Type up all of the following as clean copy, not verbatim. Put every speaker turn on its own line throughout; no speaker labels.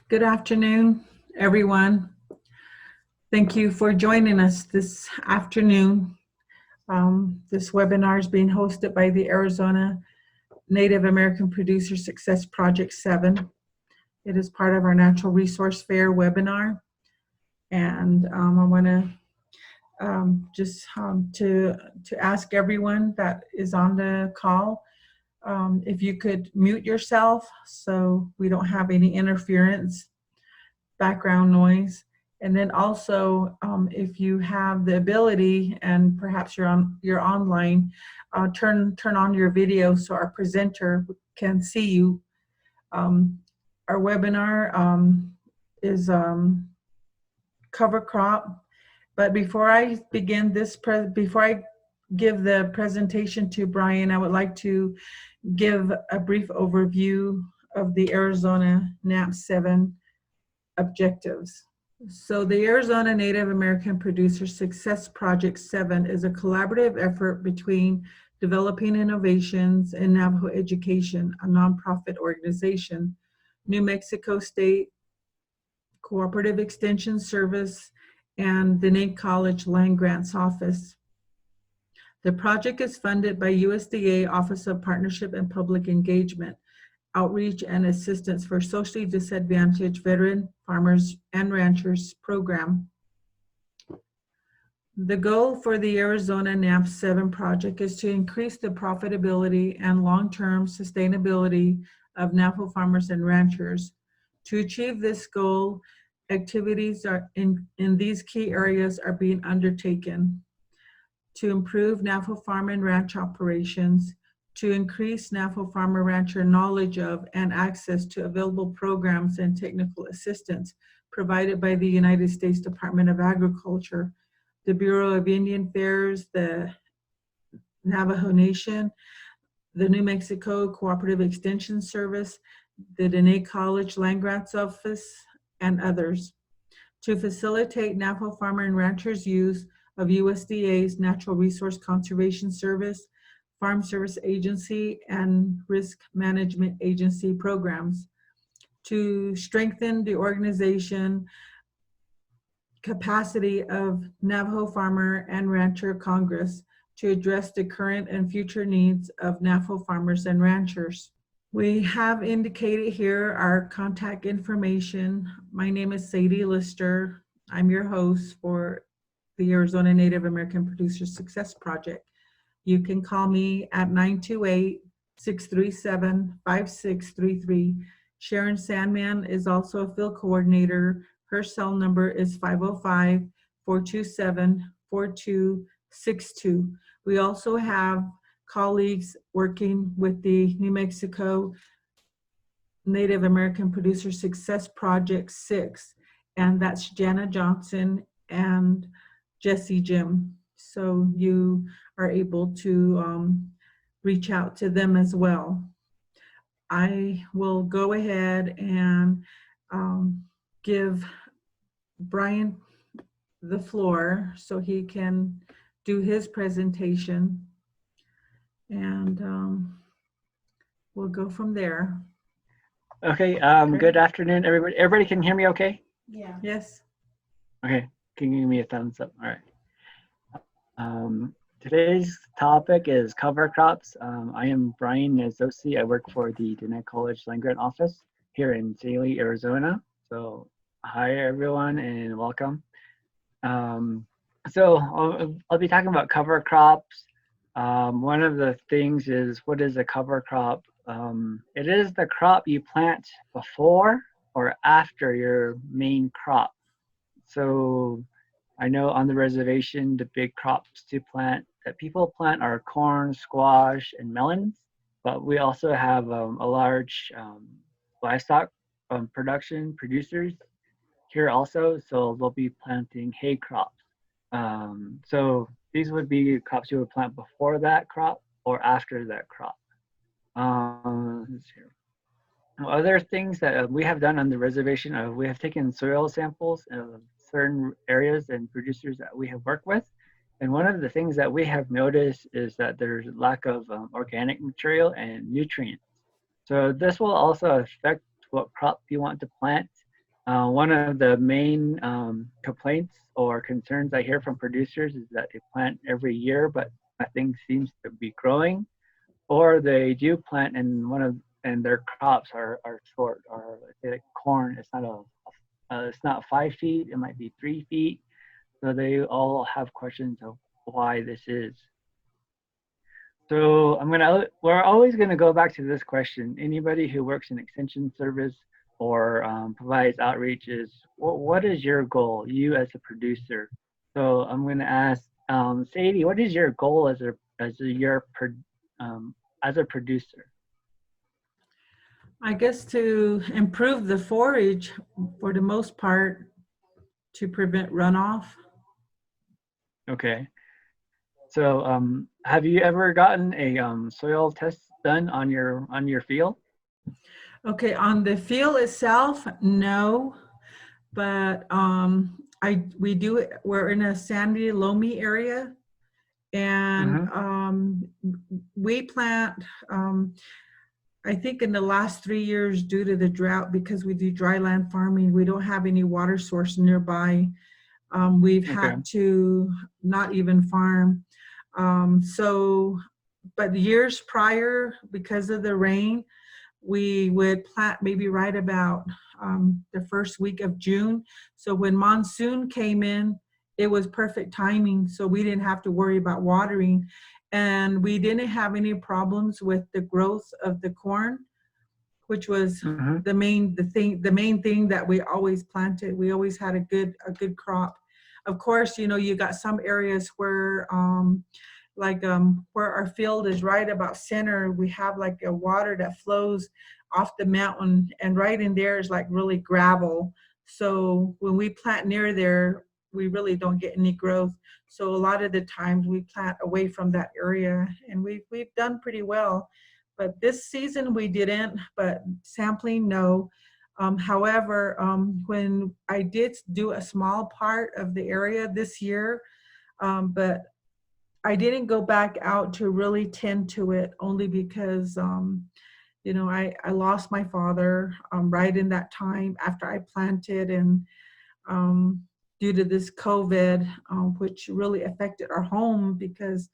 Good afternoon, everyone. Thank you for joining us this afternoon. This webinar is being hosted by the Arizona Native American Producer Success Project 7. It is part of our Natural Resource Fair webinar. And I want to to ask everyone that is on the call if you could mute yourself so we don't have any interference, background noise. And then also, if you have the ability, and perhaps you're online, turn on your video so our presenter can see you. Our webinar is cover crop. But before I begin before I give the presentation to Bryan, I would like to give a brief overview of the Arizona NAP 7 objectives. So the Arizona Native American Producer Success Project 7 is a collaborative effort between Developing Innovations in Navajo Education, a nonprofit organization, New Mexico State Cooperative Extension Service, and the Nate College Land Grants Office. The project is funded by USDA Office of Partnership and Public Engagement, Outreach and Assistance for Socially Disadvantaged Veteran Farmers and Ranchers program. The goal for the Arizona NAP 7 project is to increase the profitability and long-term sustainability of Navajo farmers and ranchers. To achieve this goal, activities are in these key areas are being undertaken: to improve Navajo farm and ranch operations, to increase Navajo farmer rancher knowledge of and access to available programs and technical assistance provided by the United States Department of Agriculture, the Bureau of Indian Affairs, the Navajo Nation, the New Mexico Cooperative Extension Service, the Nate College Land Grants Office, and others, to facilitate Navajo farmer and ranchers' use of USDA's Natural Resource Conservation Service, Farm Service Agency, and Risk Management Agency programs, to strengthen the organization capacity of Navajo Farmer and Rancher Congress to address the current and future needs of Navajo farmers and ranchers. We have indicated here our contact information. My name is Sadie Lister. I'm your host for the Arizona Native American Producer Success Project. You can call me at 928-637-5633. Sharon Sandman is also a field coordinator. Her cell number is 505-427-4262. We also have colleagues working with the New Mexico Native American Producer Success Project 6, and that's Jana Johnson and Jesse Jim. So you are able to reach out to them as well. I will go ahead and give Bryan the floor so he can do his presentation, and we'll go from there.
Okay, good afternoon, everybody. Everybody can hear me okay?
Yeah. Yes.
Okay, can you give me a thumbs up? All right. Today's topic is cover crops. I am Bryan Neztsosie. I work for the Nate College Land Grant Office here in Saline, Arizona. So hi, everyone, and welcome. So I'll be talking about cover crops. One of the things is, what is a cover crop? It is the crop you plant before or after your main crop. So I know on the reservation, the big crops to plant that people plant are corn, squash, and melons, but we also have a large livestock producers here also, so they'll be planting hay crops. So these would be crops you would plant before that crop or after that crop. Let's see. Other things that we have done on the reservation, we have taken soil samples of certain areas and producers that we have worked with. And one of the things that we have noticed is that there's lack of organic material and nutrients. So this will also affect what crop you want to plant. One of the main complaints or concerns I hear from producers is that they plant every year, but nothing seems to be growing, or they do plant and their crops are short, or let's say like corn, it's not 5 feet, it might be 3 feet. So they all have questions of why this is. So we're always gonna go back to this question. Anybody who works in extension service or provides outreach is, what is your goal, you as a producer? So I'm gonna ask Sadie, what is your goal um, as a producer?
I guess to improve the forage for the most part to prevent runoff.
Okay. So have you ever gotten a soil test done on your field?
Okay, on the field itself, no, but we're in a sandy, loamy area, and
Mm-hmm.
we plant. I think in the last 3 years, due to the drought, because we do dry land farming, we don't have any water source nearby. We've
Okay.
had to not even farm. So, but years prior, because of the rain, we would plant maybe right about the first week of June. So when monsoon came in, it was perfect timing. So we didn't have to worry about watering. And we didn't have any problems with the growth of the corn, which was
Mm-hmm.
the main thing that we always planted. We always had a good crop. Of course, you got some areas where where our field is right about center, we have like a water that flows off the mountain, and right in there is like really gravel. So when we plant near there, we really don't get any growth. So a lot of the times we plant away from that area, and we've done pretty well. But this season we didn't, but sampling, no. However, when I did do a small part of the area this year, but I didn't go back out to really tend to it, only because I lost my father right in that time after I planted, and um, due to this COVID, which really affected our home, because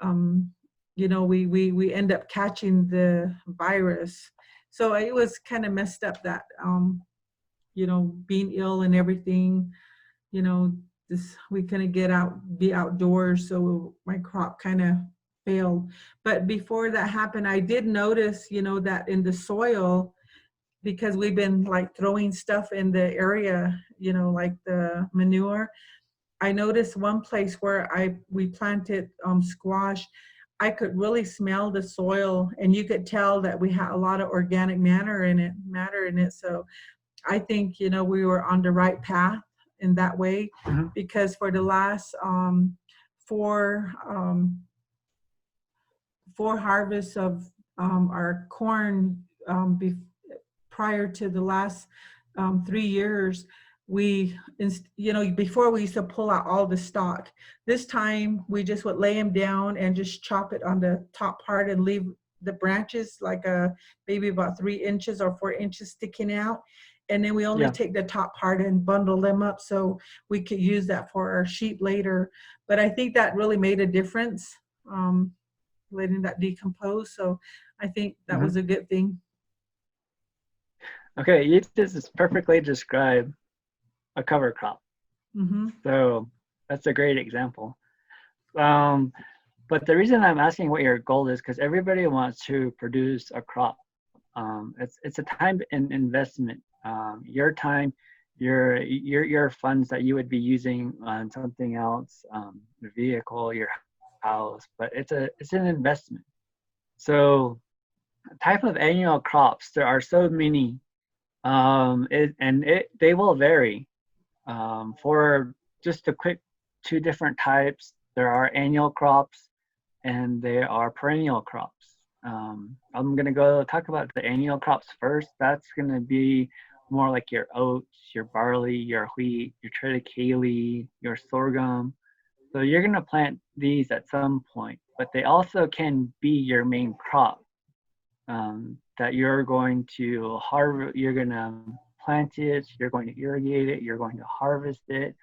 um, we end up catching the virus. So it was kind of messed up that being ill and everything, you know, this we couldn't be outdoors, so my crop kind of failed. But before that happened, I did notice, that in the soil, because we've been like throwing stuff in the area, like the manure. I noticed one place where we planted squash. I could really smell the soil, and you could tell that we had a lot of organic matter in it. So I think, we were on the right path in that way,
Mm-hmm.
because for the last four four harvests of our corn, prior to the last 3 years, before we used to pull out all the stalk. This time we just would lay them down and just chop it on the top part and leave the branches like maybe about 3 inches or 4 inches sticking out. And then we only
Yeah.
take the top part and bundle them up so we could use that for our sheep later. But I think that really made a difference, letting that decompose. So I think that
Mm-hmm.
was a good thing.
Okay, you just perfectly describe a cover crop.
Hmm.
So that's a great example. Um, but the reason I'm asking what your goal is, because everybody wants to produce a crop. It's a time and investment. Your time, your funds that you would be using on something else, your vehicle, your house, but it's an investment. So type of annual crops, there are so many, they will vary. For just a quick two different types, there are annual crops and there are perennial crops. I'm gonna go talk about the annual crops first. That's gonna be more like your oats, your barley, your wheat, your triticale, your sorghum. So you're gonna plant these at some point, but they also can be your main crop that you're going to harvest. You're gonna plant it, you're going to irrigate it, you're going to harvest it,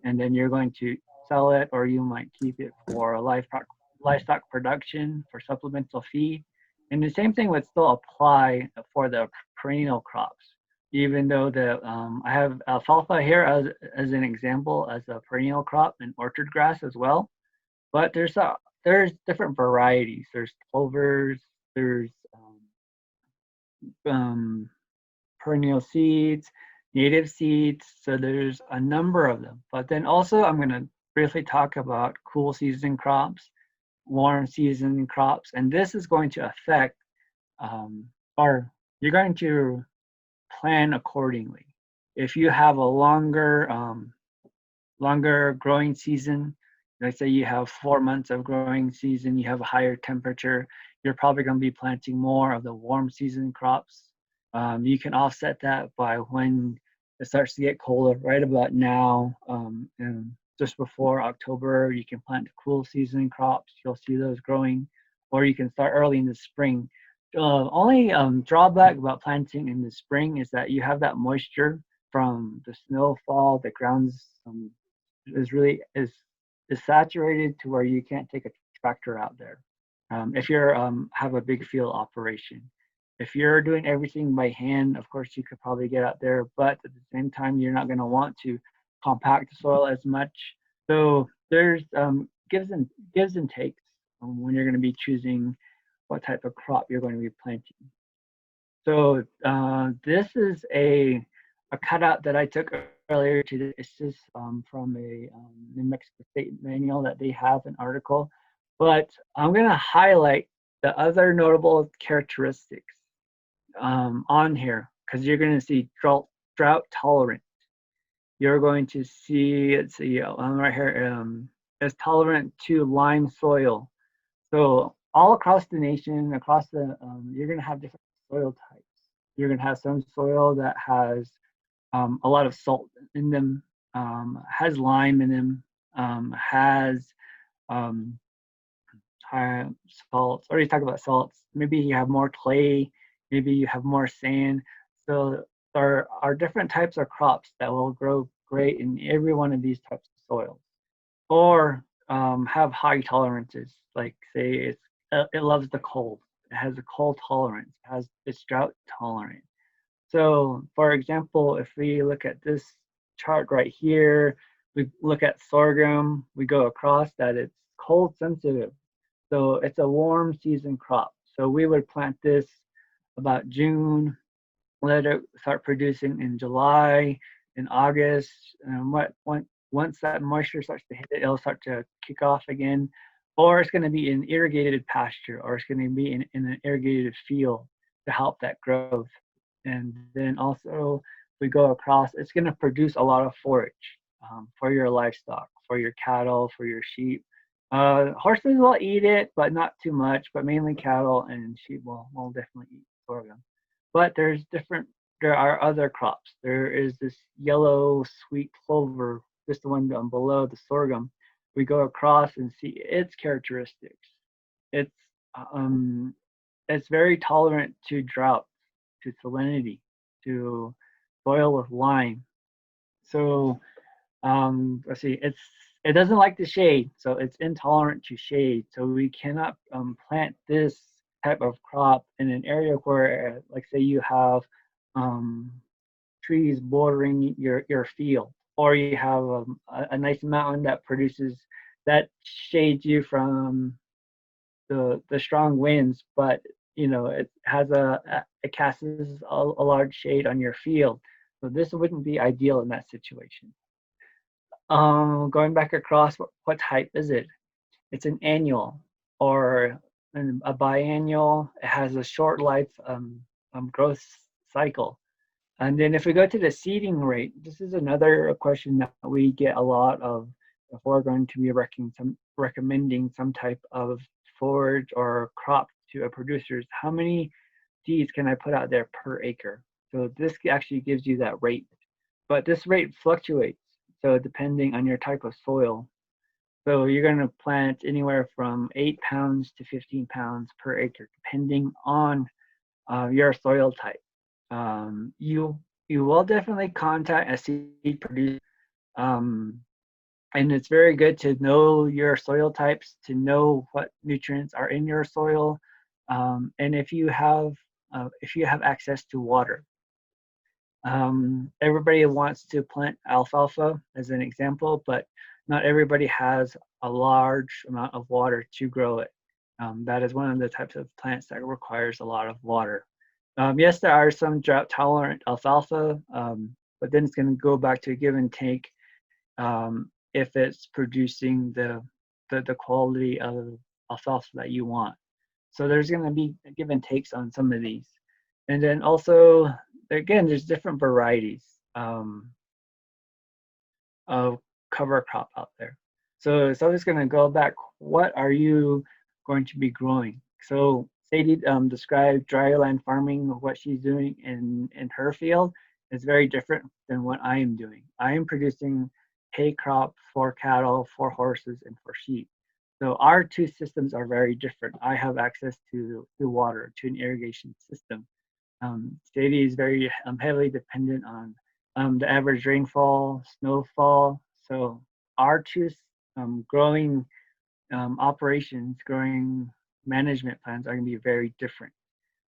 and then you're going to sell it, or you might keep it for livestock production for supplemental feed. And the same thing would still apply for the perennial crops. Even though I have alfalfa here as an example as a perennial crop and orchard grass as well, but there's different varieties. There's clovers, there's um, perennial seeds, native seeds. So there's a number of them. But then also I'm going to briefly talk about cool season crops, warm season crops, and this is going to affect or you're going to plan accordingly. If you have a longer growing season, let's say you have 4 months of growing season, you have a higher temperature, you're probably going to be planting more of the warm season crops. You can offset that by when it starts to get colder, right about now, and just before October, you can plant cool season crops. You'll see those growing, or you can start early in the spring. Only drawback about planting in the spring is that you have that moisture from the snowfall. The ground's is saturated to where you can't take a tractor out there. If you're have a big field operation, if you're doing everything by hand, of course you could probably get out there, but at the same time you're not going to want to compact the soil as much. So there's gives and takes when you're going to be choosing what type of crop you're going to be planting. So this is a cutout that I took earlier today. It's just from a New Mexico State manual that they have an article. But I'm going to highlight the other notable characteristics on here because you're going to see drought tolerant. You're going to see, let's see, right here, is tolerant to lime soil. So all across the nation, you're going to have different soil types. You're going to have some soil that has a lot of salt in them, has lime in them, has high salts. Already talked about salts. Maybe you have more clay, maybe you have more sand. So there are different types of crops that will grow great in every one of these types of soils, or have high tolerances. Like say it loves the cold. It has a cold tolerance. It's drought tolerant. So, for example, if we look at this chart right here, we look at sorghum, we go across that it's cold sensitive. So it's a warm season crop. So we would plant this about June, let it start producing in July, in August, and once that moisture starts to hit it, it'll start to kick off again. Or it's going to be in irrigated pasture, or it's going to be in an irrigated field to help that growth. And then also, we go across, it's going to produce a lot of forage for your livestock, for your cattle, for your sheep. Horses will eat it, but not too much, but mainly cattle and sheep will definitely eat sorghum. But there are other crops. There is this yellow sweet clover, just the one below the sorghum. We go across and see its characteristics. It's it's very tolerant to drought, to salinity, to soil with lime. So let's see, it doesn't like the shade, so it's intolerant to shade. So we cannot plant this type of crop in an area where, like say you have trees bordering your field, or you have a nice mountain that shades you from the strong winds, but it casts a large shade on your field. So this wouldn't be ideal in that situation. Going back across, what type is it? It's an annual or a biennial. It has a short life growth cycle. And then if we go to the seeding rate, this is another question that we get a lot of if we're going to be recommending some type of forage or crop to a producer. How many seeds can I put out there per acre? So this actually gives you that rate, but this rate fluctuates. So depending on your type of soil. So you're going to plant anywhere from 8 pounds to 15 pounds per acre, depending on your soil type. you will definitely contact a seed producer. Um, and it's very good to know your soil types, to know what nutrients are in your soil, and if you have access to water. Everybody wants to plant alfalfa as an example, but not everybody has a large amount of water to grow it. That is one of the types of plants that requires a lot of water. Yes, there are some drought tolerant alfalfa, but then it's going to go back to give and take if it's producing the quality of alfalfa that you want. So there's going to be give and takes on some of these. And then also, again, there's different varieties of cover crop out there. So it's always going to go back, what are you going to be growing? So Sadie described dryland farming, what she's doing in her field is very different than what I am doing. I am producing hay crop for cattle, for horses, and for sheep. So our two systems are very different. I have access to water, to an irrigation system. Sadie is very heavily dependent on the average rainfall, snowfall. So our two growing operations, growing management plans are going to be very different.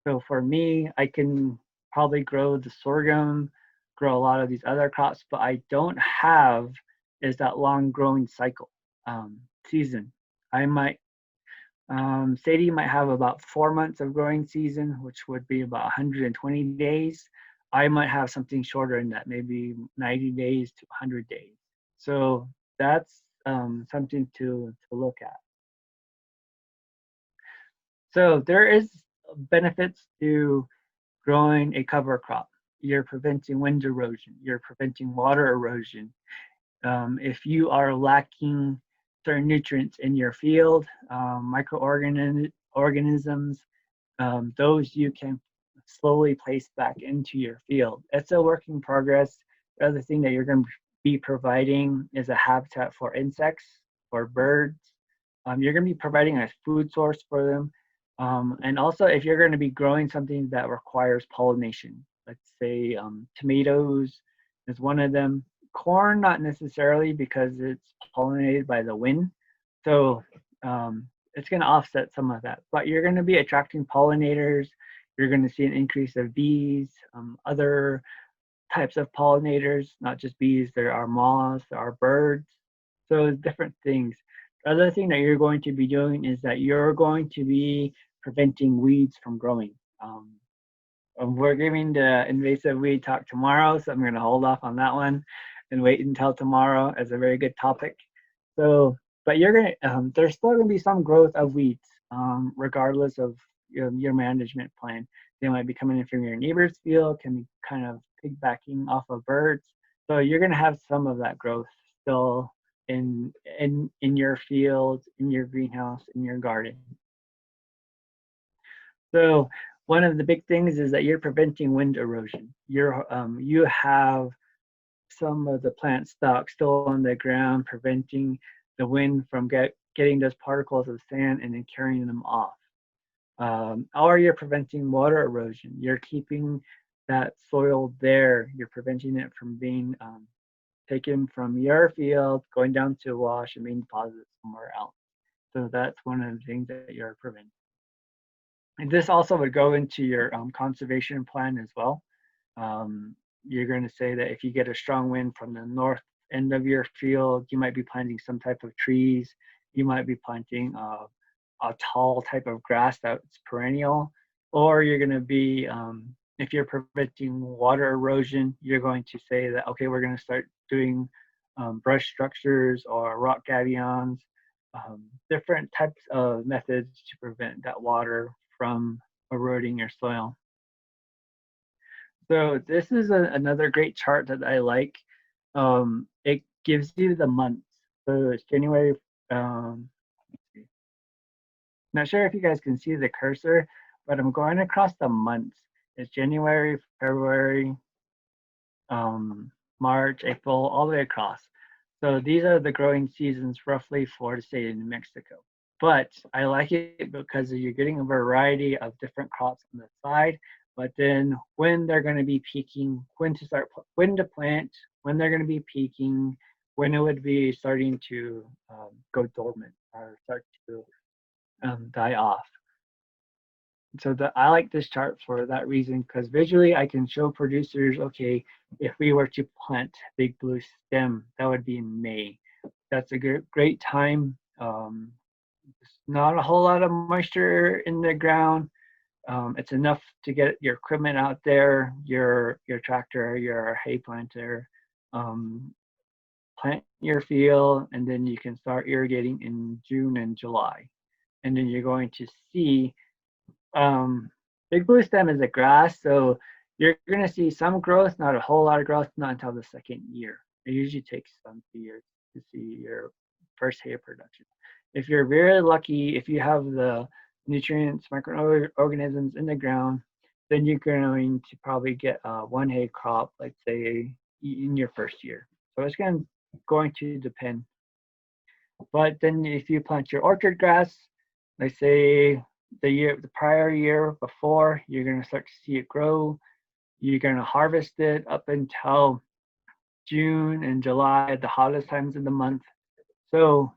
So for me, I can probably grow the sorghum, grow a lot of these other crops, but I don't have is that long growing cycle season. I might Sadie might have about 4 months of growing season, which would be about 120 days. I might have something shorter than that, maybe 90 days to 100 days. So that's something to look at. So there is benefits to growing a cover crop. You're preventing wind erosion. You're preventing water erosion. If you are lacking certain nutrients in your field, microorganisms, those you can slowly place back into your field. It's a work in progress. The other thing that you're going to be providing is a habitat for insects, for birds. You're going to be providing a food source for them. And also, if you're going to be growing something that requires pollination, let's say tomatoes is one of them. Corn, not necessarily because it's pollinated by the wind. So it's going to offset some of that. But you're going to be attracting pollinators. You're going to see an increase of bees, other types of pollinators, not just bees. There are moths, there are birds. So different things. The other thing that you're going to be doing is that you're going to be preventing weeds from growing. We're giving the invasive weed talk tomorrow, so I'm going to hold off on that one and wait until tomorrow as a very good topic. So, but you're going to, there's still going to be some growth of weeds, regardless of your management plan. They might be coming in from your neighbor's field, can be kind of piggybacking off of birds. So you're going to have some of that growth still in your field, in your greenhouse, in your garden. So one of the big things is that you're preventing wind erosion. You have some of the plant stock still on the ground, preventing the wind from getting those particles of sand and then carrying them off. Or you're preventing water erosion. You're keeping that soil there. You're preventing it from being taken from your field, going down to a wash and being deposited somewhere else. So that's one of the things that you're preventing. And this also would go into your conservation plan as well. You're going to say that if you get a strong wind from the north end of your field, you might be planting some type of trees. You might be planting a tall type of grass that's perennial. Or you're going to be, if you're preventing water erosion, you're going to say that, okay, we're going to start doing brush structures or rock gabions, different types of methods to prevent that water from eroding your soil. So this is another great chart that I like. It gives you the months. So it's January. Not sure if you guys can see the cursor, but I'm going across the months. It's January, February, March, April, all the way across. So these are the growing seasons roughly for the state of New Mexico. But I like it because you're getting a variety of different crops on the side. but then when they're going to be peaking, when to plant, when they're going to be peaking, when it would be starting to go dormant or start to die off. So I like this chart for that reason, because visually I can show producers, okay, if we were to plant big blue stem, that would be in May. That's a great time. Not a whole lot of moisture in the ground. It's enough to get your equipment out there, your tractor, your hay planter, um, plant your field, and then you can start irrigating in June and July. And then you're going to see big blue stem is a grass, so you're going to see some growth, not a whole lot of growth, not until the second year. It usually takes 2 years to see your first hay production. If you're very lucky, if you have the nutrients, microorganisms in the ground, then you're going to probably get one hay crop, let's say, in your first year. So it's going to depend. But then if you plant your orchard grass, let's say the prior year before, you're going to start to see it grow. You're going to harvest it up until June and July, the hottest times of the month. So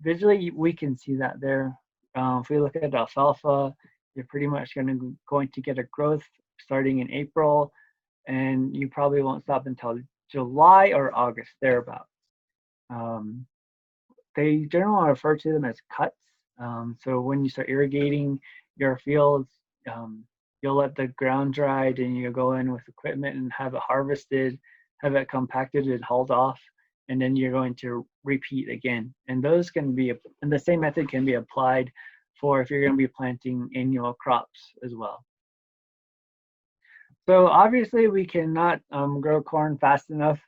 visually, we can see that there. If we look at alfalfa, you're pretty much going to get a growth starting in April, and you probably won't stop until July or August, thereabouts. They generally refer to them as cuts. So when you start irrigating your fields, you'll let the ground dry, and you go in with equipment and have it harvested, have it compacted and hauled off, and then you're going to repeat again. And those can be, and the same method can be applied for if you're going to be planting annual crops as well. So obviously we cannot grow corn fast enough.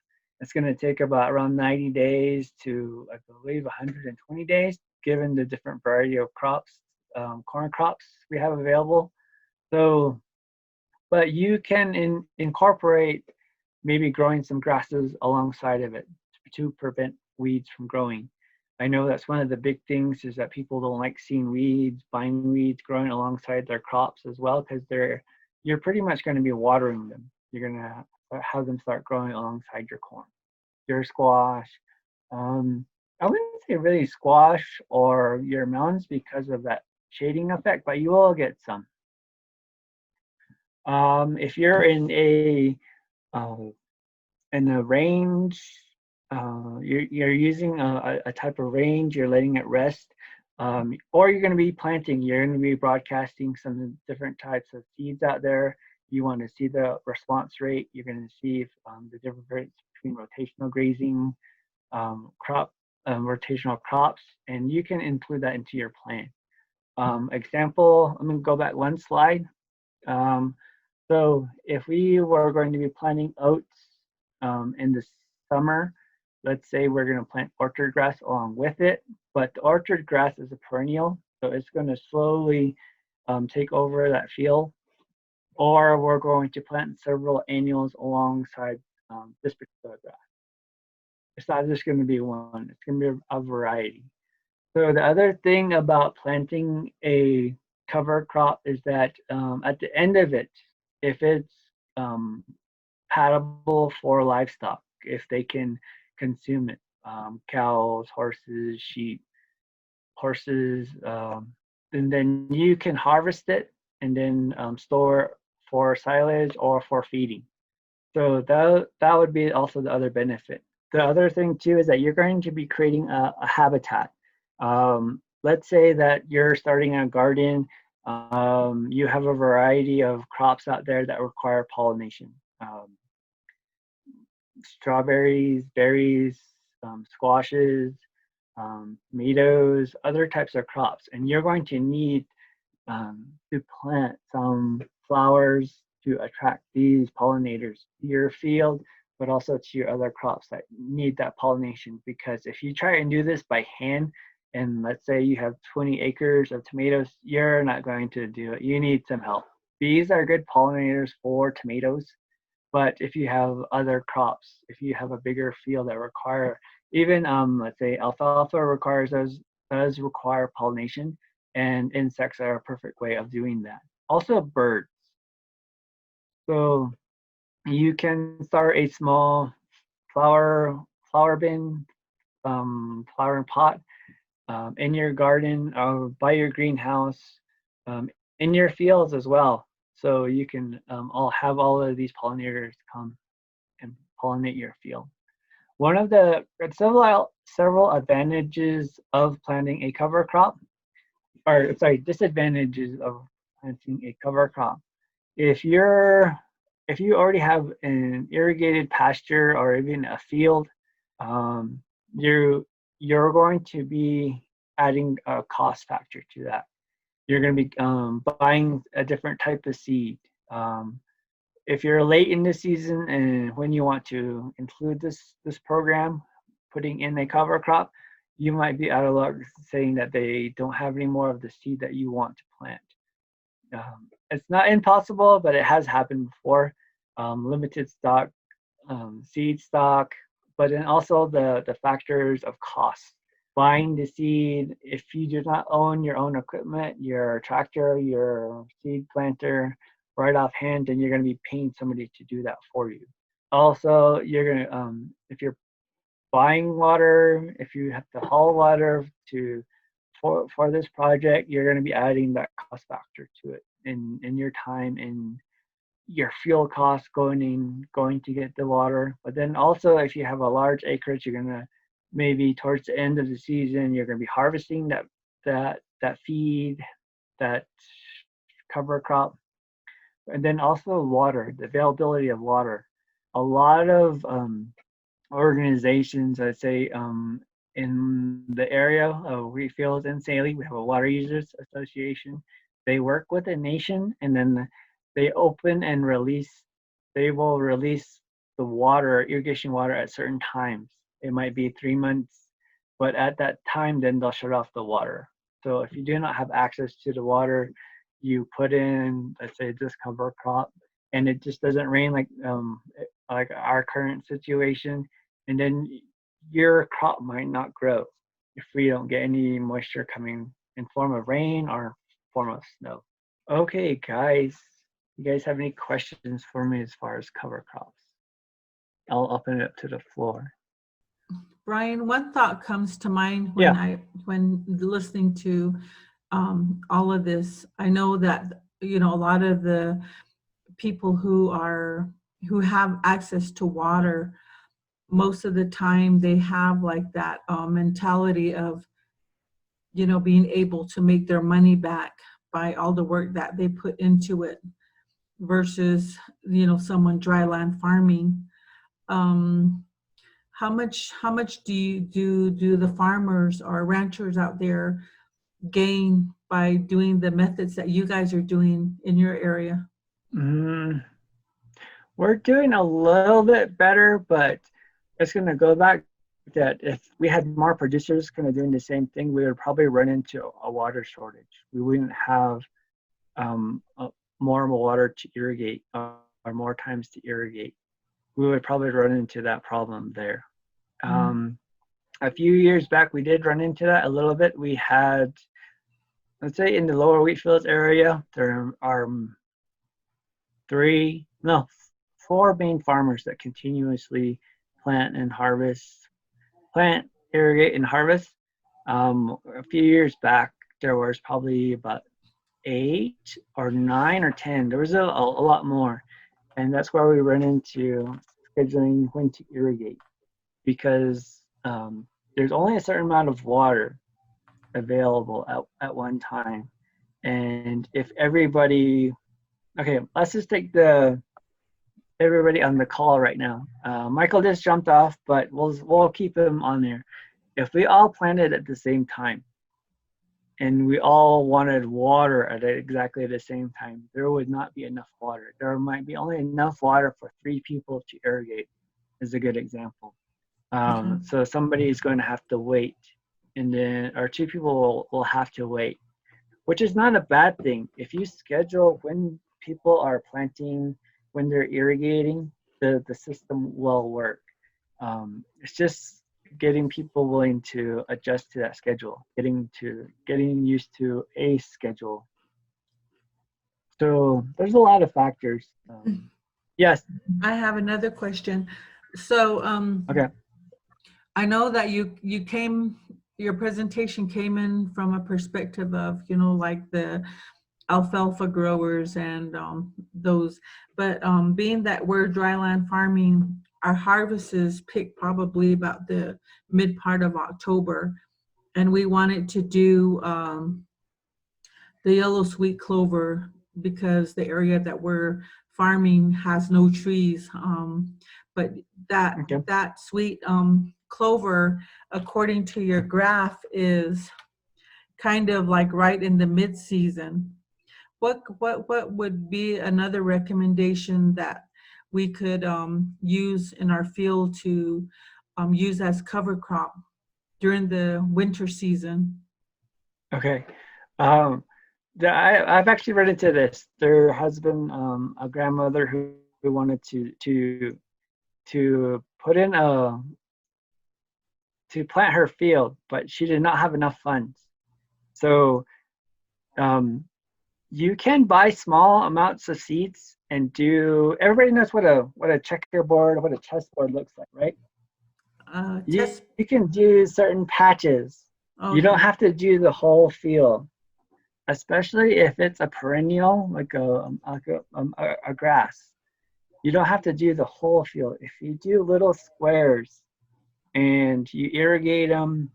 It's going to take about around 90 days to, I believe, 120 days, given the different variety of crops, corn crops we have available. So, but you can incorporate maybe growing some grasses alongside of it to prevent weeds from growing. I know that's one of the big things, is that people don't like seeing weeds, buying weeds growing alongside their crops as well, because you're pretty much going to be watering them. You're going to have them start growing alongside your corn, your squash. I wouldn't say really squash or your melons because of that shading effect, but you will get some. If you're in a range, you're using a type of range, you're letting it rest, or you're going to be planting, you're going to be broadcasting some different types of seeds out there. You want to see the response rate. You're going to see if, the difference between rotational grazing, rotational crops, and you can include that into your plan. Example, I'm going to go back one slide. So if we were going to be planting oats in the summer, let's say we're going to plant orchard grass along with it, but the orchard grass is a perennial, so it's going to slowly take over that field. Or we're going to plant several annuals alongside this particular grass. It's not just going to be one, it's going to be a variety. So the other thing about planting a cover crop is that at the end of it, if it's palatable for livestock, if they can consume it, cows, horses, sheep, horses, and then you can harvest it and then store for silage or for feeding. So that would be also the other benefit. The other thing too is that you're going to be creating a habitat. Let's say that you're starting a garden. You have a variety of crops out there that require pollination. Strawberries, berries, squashes, tomatoes, other types of crops. And you're going to need to plant some flowers to attract these pollinators to your field, but also to your other crops that need that pollination. Because if you try and do this by hand, and let's say you have 20 acres of tomatoes, you're not going to do it. You need some help. Bees are good pollinators for tomatoes, but if you have other crops, if you have a bigger field that require, even let's say alfalfa does require pollination, and insects are a perfect way of doing that. Also birds. So you can start a small flower bin, flowering pot in your garden or by your greenhouse, in your fields as well. So you can all have all of these pollinators come and pollinate your field. One of the several advantages of planting a cover crop, or sorry, disadvantages of planting a cover crop. If you're if you already have an irrigated pasture or even a field, um, you're going to be adding a cost factor to that. You're going to be buying a different type of seed. Um, if you're late in the season and when you want to include this program, putting in a cover crop, you might be out of luck saying that they don't have any more of the seed that you want to plant. It's not impossible, but it has happened before. Limited stock, seed stock, but then also the factors of cost. Buying the seed, if you do not own your own equipment, your tractor, your seed planter, right offhand, then you're going to be paying somebody to do that for you. Also, you're going to, if you're buying water, if you have to haul water for this project, you're going to be adding that cost factor to it in your time and your fuel costs going to get the water. But then also, if you have a large acreage, you're going to maybe towards the end of the season, you're going to be harvesting that feed, that cover crop, and then also water, the availability of water. A lot of organizations, I'd say, in the area of Wheatfield and Saley, we have a water users association. They work with a nation, and then they open and release. They will release the water, irrigation water, at certain times. It might be 3 months, but at that time, then they'll shut off the water. So if you do not have access to the water, you put in, let's say, this cover crop, and it just doesn't rain like our current situation, and then your crop might not grow if we don't get any moisture coming in form of rain or form of snow. Okay, guys, you guys have any questions for me as far as cover crops? I'll open it up to the floor.
Bryan, one thought comes to mind
Yeah.
when listening to all of this. I know that a lot of the people who have access to water, most of the time they have like that mentality of being able to make their money back by all the work that they put into it versus someone dry land farming. um, how much do the farmers or ranchers out there gain by doing the methods that you guys are doing in your area?
Mm, we're doing a little bit better, but it's going to go back that if we had more producers kind of doing the same thing, we would probably run into a water shortage. We wouldn't have um, more water to irrigate or more times to irrigate. We would probably run into that problem there. A few years back, we did run into that a little bit. We had, let's say, in the lower Wheatfields area, there are four main farmers that continuously plant, irrigate, and harvest. A few years back, there was probably about 8 or 9 or 10. There was a lot more, and that's where we run into scheduling when to irrigate, because there's only a certain amount of water available at one time, and if everybody, okay, let's just take everybody on the call right now. Michael just jumped off, but we'll keep him on there. If we all planted at the same time and we all wanted water at exactly the same time, there would not be enough water. There might be only enough water for 3 people to irrigate, is a good example. So somebody is going to have to wait, and then, or 2 people will have to wait, which is not a bad thing. If you schedule when people are planting, when they're irrigating, the system will work. It's just getting people willing to adjust to that schedule, getting used to a schedule. So there's a lot of factors. Yes.
I have another question. So,
Okay.
I know that your presentation came in from a perspective of, like the alfalfa growers and those, but being that we're dryland farming, our harvest is picked probably about the mid part of October, and we wanted to do the yellow sweet clover because the area that we're farming has no trees. But that
Okay.
that sweet clover, according to your graph, is kind of like right in the mid season. What would be another recommendation that we could use in our field to use as cover crop during the winter season?
Okay. Um, I've actually run into this. There has been a grandmother who wanted to put in a to plant her field, but she did not have enough funds. So um, you can buy small amounts of seeds and do. Everybody knows what a checkerboard, what a chessboard looks like, right?
Test.
You can do certain patches. You don't
Okay.
have to do the whole field, especially if it's a perennial like a grass. You don't have to do the whole field. If you do little squares and you irrigate them,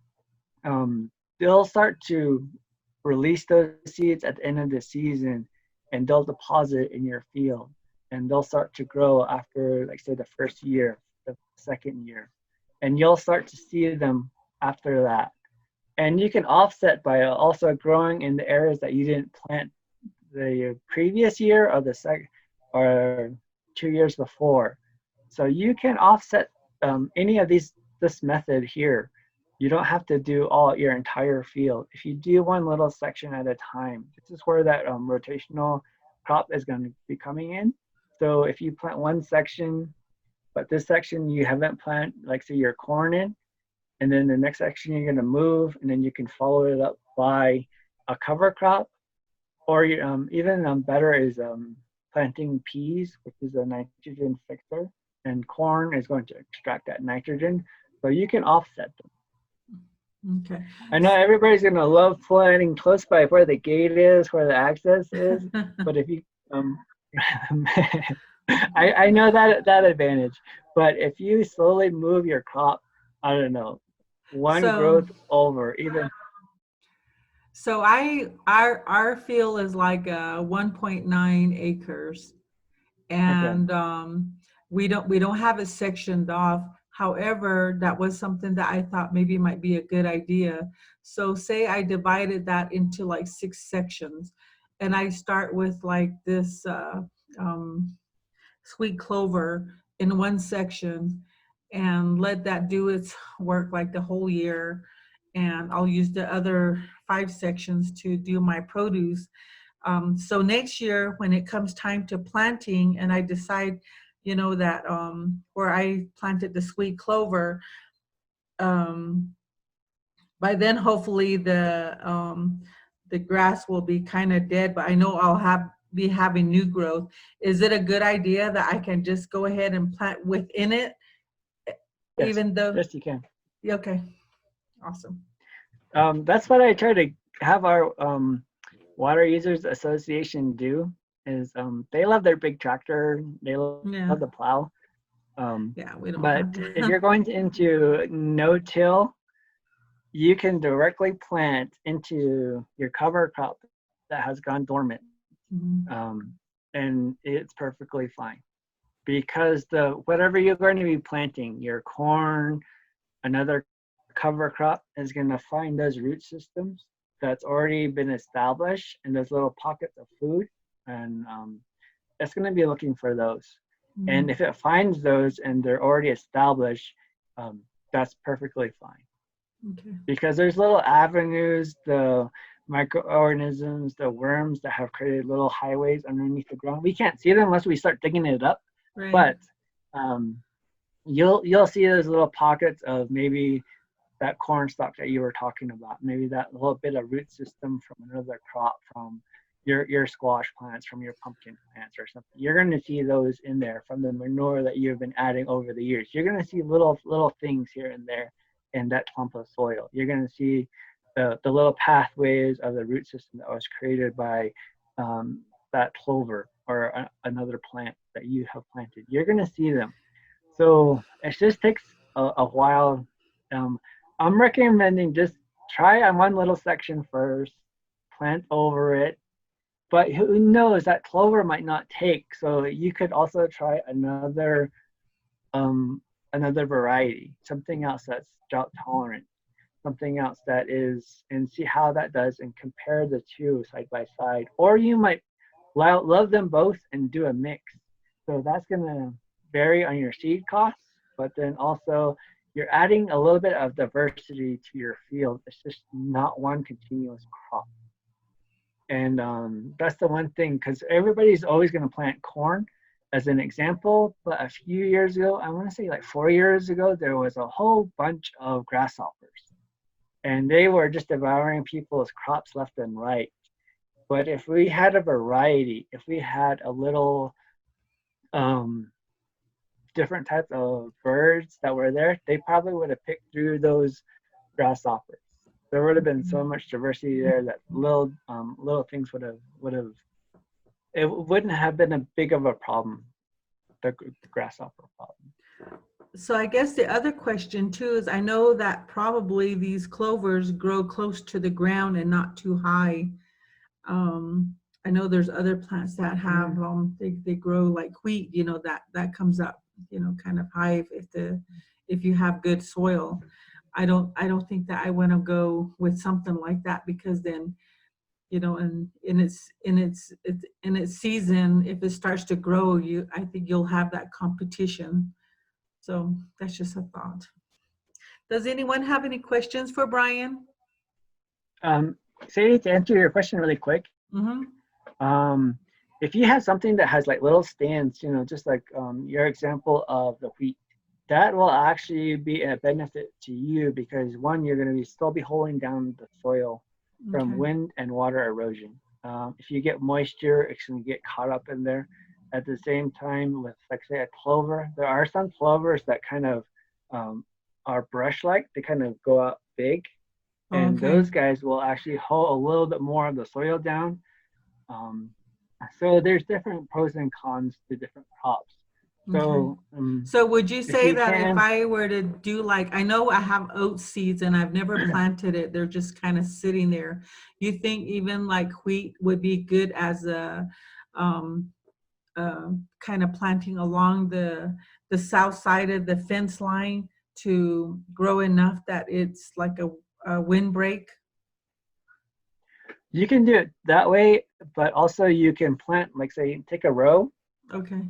they'll start to release those seeds at the end of the season, and they'll deposit in your field, and they'll start to grow after, like, say, the first year, the second year, and you'll start to see them after that. And you can offset by also growing in the areas that you didn't plant the previous year or the second or 2 years before. So you can offset any of this method here. You don't have to do all your entire field. If you do one little section at a time, this is where that rotational crop is going to be coming in. So if you plant one section, but this section you haven't planted, like say your corn in, and then the next section you're going to move, and then you can follow it up by a cover crop, or even better is planting peas, which is a nitrogen fixer, and corn is going to extract that nitrogen. So you can offset them.
Okay.
I know everybody's going to love planting close by where the gate is, where the access is, but if you, I know that advantage, but if you slowly move your crop, I don't know, one
So,
growth over, even,
our field is like 1.9 acres,
okay,
and we don't have it sectioned off. However, that was something that I thought maybe might be a good idea. So say I divided that into like 6 sections, and I start with like this um, sweet clover in one section, and let that do its work like the whole year, and I'll use the other 5 sections to do my produce. So next year, when it comes time to planting, and I decide, that where I planted the sweet clover, um, by then hopefully the grass will be kind of dead, but I know I'll be having new growth. Is it a good idea that I can just go ahead and plant within it,
yes,
even though?
yes, you can.
Okay, awesome.
That's what I try to have our Water Users Association do is they love their big tractor, they love
Yeah,
the plow. Um,
yeah, we don't
but
have
if
that.
you're going into no-till, you can directly plant into your cover crop that has gone dormant,
Mhm.
um, and it's perfectly fine because the whatever you're going to be planting, your corn, another cover crop is going to find those root systems that's already been established in those little pockets of food, and it's going to be looking for those. And
Mhm.
if it finds those and they're already established, um, that's perfectly fine
Okay.
because there's little avenues, the microorganisms, the worms that have created little highways underneath the ground. We can't see them unless we start digging it up,
Right.
but um, you'll see those little pockets of maybe that corn stalk that you were talking about, maybe that little bit of root system from another crop, from your squash plants, from your pumpkin plants or something. You're going to see those in there from the manure that you've been adding over the years. You're going to see little things here and there in that clump of soil. You're going to see the little pathways of the root system that was created by that clover or another plant that you have planted. You're going to see them. So it just takes a while. I'm recommending just try on one little section first, plant over it. But who knows, that clover might not take. So you could also try um, another variety, something else that's drought tolerant, something else that is, and see how that does and compare the two side by side. Or you might love them both and do a mix. So that's going to vary on your seed costs, but then also you're adding a little bit of diversity to your field. It's just not one continuous crop. And that's the one thing, because everybody's always going to plant corn as an example. But a few years ago, I want to say like 4 years ago, there was a whole bunch of grasshoppers. And they were just devouring people's crops left and right. But if we had a variety, if we had a little different types of birds that were there, they probably would have picked through those grasshoppers. There would have been so much diversity there that little things would have it wouldn't have been a big of a problem, the grasshopper problem.
So I guess the other question too is, I know that probably these clovers grow close to the ground and not too high. I know there's other plants that have they grow like wheat, that comes up, kind of high if you have good soil. I don't think that I want to go with something like that, because then, and in its season, if it starts to grow, I think you'll have that competition. So that's just a thought. Does anyone have any questions for Bryan?
Sadie, to answer your question really quick, if you have something that has like little stands, just like your example of the wheat, that will actually be a benefit to you, because one, you're going to still be holding down the soil from wind and water erosion. If you get moisture, it's going to get caught up in there. At the same time, with, like, say, a clover, there are some clovers that kind of are brush-like. They kind of go out big, and those guys will actually hold a little bit more of the soil down. So there's different pros and cons to different crops.
So would you say that if I were to do, like, I know I have oat seeds and I've never planted it, they're just kind of sitting there. You think even like wheat would be good as a kind of planting along the south side of the fence line to grow enough that it's like a windbreak?
You can do it that way, but also you can plant, like, say, take a row.
Okay.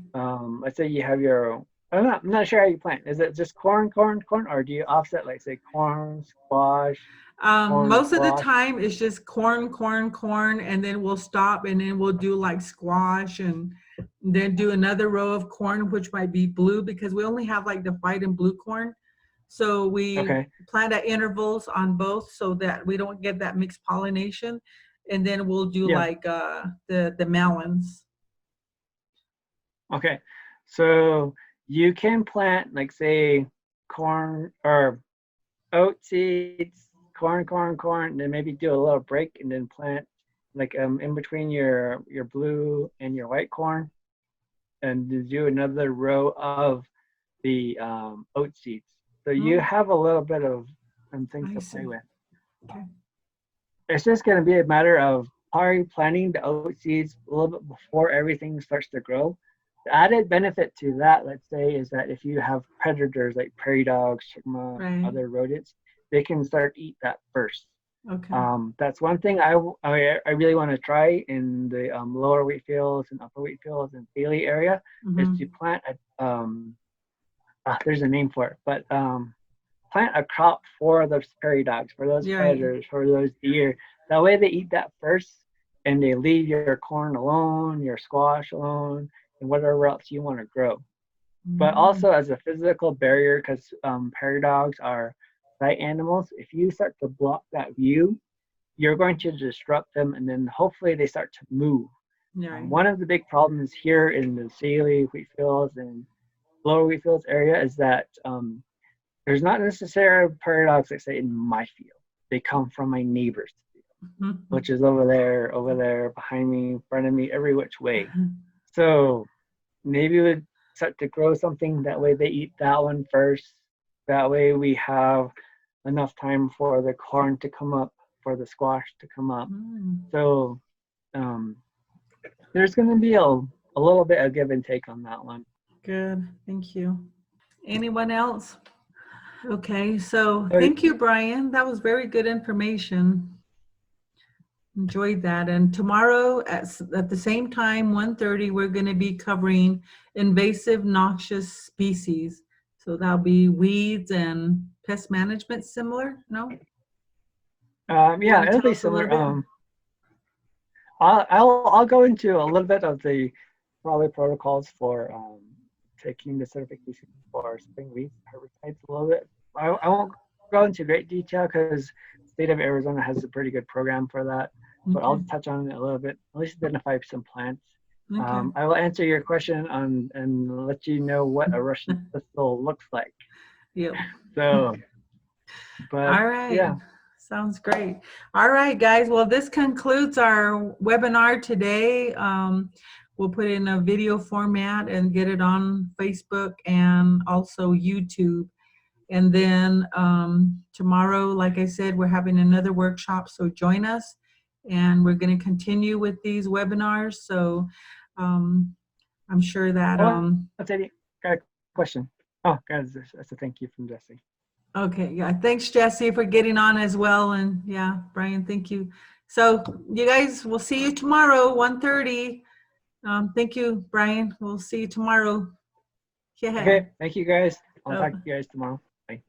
Let's say you have your, I'm not sure how you plant. Is it just corn, or do you offset, like, say, corn, squash?
Most of the time it's just corn, and then we'll stop, and then we'll do like squash, and then do another row of corn, which might be blue, because we only have like the white and blue corn. So we plant at intervals on both so that we don't get that mixed pollination. And then we'll do like the melons.
Okay, so you can plant, like, say, corn or oat seeds, corn, and then maybe do a little break, and then plant like in between your blue and your white corn, and do another row of the oat seeds. So you have a little bit of things to play with.
Okay.
It's just going to be a matter of probably planting the oat seeds a little bit before everything starts to grow. The added benefit to that, let's say, is that if you have predators like prairie dogs, chipmunk, other rodents, they can start to eat that first.
Okay.
That's one thing I really want to try in the lower wheat fields and upper wheat fields and Bailey area, is to plant there's a name for it, but plant a crop for those prairie dogs, for those predators, for those deer. That way they eat that first, and they leave your corn alone, your squash alone, and whatever else you want to grow. But also as a physical barrier, because prairie dogs are night animals. If you start to block that view, you're going to disrupt them, and then hopefully they start to move.
Right.
One of the big problems here in the Saley wheat fields and lower wheat fields area is that there's not necessarily prairie dogs, like say, in my field. They come from my neighbor's field, which is over there, behind me, in front of me, every which way. So maybe we'd start to grow something, that way they eat that one first. That way we have enough time for the corn to come up, for the squash to come up. So there's going to be a little bit of give and take on that one.
Good, thank you. Anyone else? Okay, so thank you, Bryan. That was very good information. Enjoyed that. And tomorrow at the same time, 1:30, we're going to be covering invasive noxious species. So that'll be weeds and pest management, similar, no?
Yeah, it'll be similar. I'll go into a little bit of the probably protocols for taking the certification for spring weed herbicides a little bit. I won't go into great detail because the state of Arizona has a pretty good program for that, but I'll touch on it a little bit, at least identify some plants. Okay. I will answer your question on and let you know what a Russian thistle looks like.
Yep.
So, but
all right.
Yeah.
Sounds great. All right, guys. Well, this concludes our webinar today. We'll put in a video format and get it on Facebook and also YouTube. And then tomorrow, like I said, we're having another workshop, so join us. And we're going to continue with these webinars. So I'm sure that...
I'll tell you, got a question. Oh, guys, that's a thank you from Jesse.
Okay, yeah, thanks, Jesse, for getting on as well. And yeah, Bryan, thank you. So you guys, we'll see you tomorrow, 1:30. Thank you, Bryan. We'll see you tomorrow.
Yeah. Okay, thank you, guys. I'll talk to you guys tomorrow.